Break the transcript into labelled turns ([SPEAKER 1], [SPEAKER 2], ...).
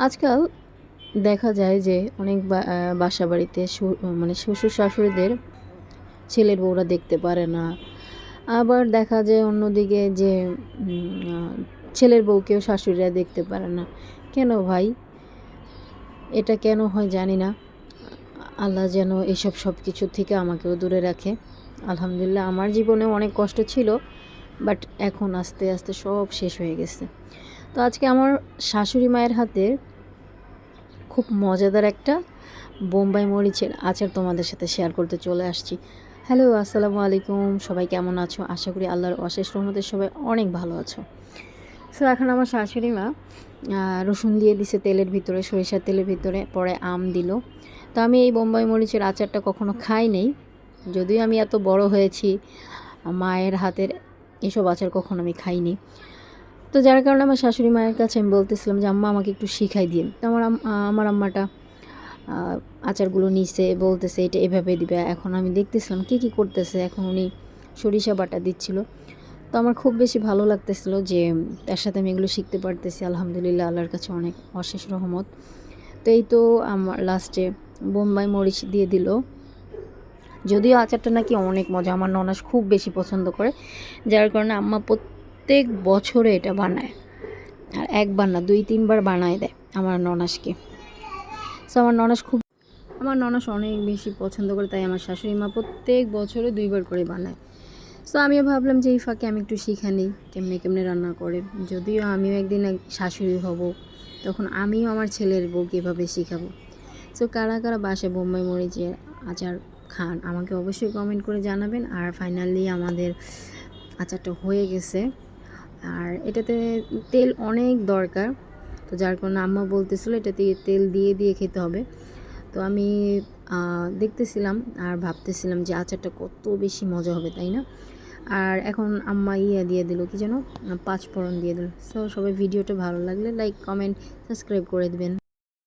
[SPEAKER 1] আজকাল দেখা যায় যে অনেক বাসা বাড়িতে মানে শ্বশুর শাশুড়িদের ছেলের বউরা দেখতে পারে না। আবার দেখা যায় অন্যদিকে যে ছেলের বউকেও শাশুড়িরা দেখতে পারে না। কেন ভাই? এটা কেন হয় জানি না। আল্লাহ যেন এসব সব কিছু থেকে আমাকেও দূরে রাখে। আলহামদুলিল্লাহ আমার জীবনেও অনেক কষ্ট ছিল, বাট এখন আস্তে আস্তে সব শেষ হয়ে গেছে। তো আজকে আমার শাশুড়ি মায়ের হাতের খুব মজাদার একটা বোম্বাই মরিচের আচার তোমাদের সাথে শেয়ার করতে চলে আসছি। হ্যালো, আসসালামু আলাইকুম। সবাই কেমন আছো? আশা করি আল্লাহর অশেষ রহমতে সবাই অনেক ভালো আছো। সো এখন আমার শাশুড়ি মা রসুন দিয়ে দিছে তেলের ভিতরে, সরিষার তেলের ভিতরে, পরে আম দিল। তো আমি এই বোম্বাই মরিচের আচারটা কখনো খাই নাই, যদিও আমি এত বড় হয়েছি, মায়ের হাতের এসব আচার কখনো আমি খাইনি। তো যার কারণে আমার শাশুড়ি মায়ের কাছে আমি বলতেছিলাম যে আম্মা আমাকে একটু শিখাই দিন। তো আমার আম্মাটা আচারগুলো নিছে, বলতেছে এটা এভাবে দিবে। এখন আমি দেখতেছিলাম কী কী করতেছে। এখন উনি সরিষা বাটা দিচ্ছিল। তো আমার খুব বেশি ভালো লাগতেছিল যে তার সাথে আমি এগুলো শিখতে পারতেছি। আলহামদুলিল্লাহ, আল্লাহর কাছে অনেক অশেষ রহমত। তো এই তো আমার লাস্টে বোম্বাই মরিচ দিয়ে দিল। যদিও আচারটা নাকি অনেক মজা, আমার ননাস খুব বেশি পছন্দ করে, যার কারণে আম্মা প্রত্যেক বছরে এটা বানায়। আর একবার না, 2-3 বার বানায় দেয় আমার ননাসকে। সো আমার ননাস অনেক বেশি পছন্দ করে, তাই আমার শাশুড়ি মা প্রত্যেক বছরে 2বার করে বানায়। সো আমিও ভাবলাম যে এই ফাঁকে আমি একটু শিখে নিই কেমনে কেমনে রান্না করে। যদিও আমিও একদিন শাশুড়ি হব, তখন আমিও আমার ছেলের বউকে এভাবে শেখাবো। সো কারা কারা বাসায় বোম্বাই মরিচের আচার খান আমাকে অবশ্যই কমেন্ট করে জানাবেন। আর ফাইনালি আমাদের আচারটা হয়ে গেছে। আর এটাতে তেল অনেক দরকার, তো যার কারণে আম্মা বলতেছিল এটাতে তেল দিয়ে দিয়ে খেতে হবে। তো আমি দেখতেছিলাম আর ভাবতেছিলাম যে আচারটা কত বেশি মজা হবে, তাই না? আর এখন আম্মা দিয়ে দিল কি যেন, 5 ফোড়ন দিয়ে দিল। সো সবাই ভিডিওটা ভালো লাগলে লাইক, কমেন্ট, সাবস্ক্রাইব করে দেবেন।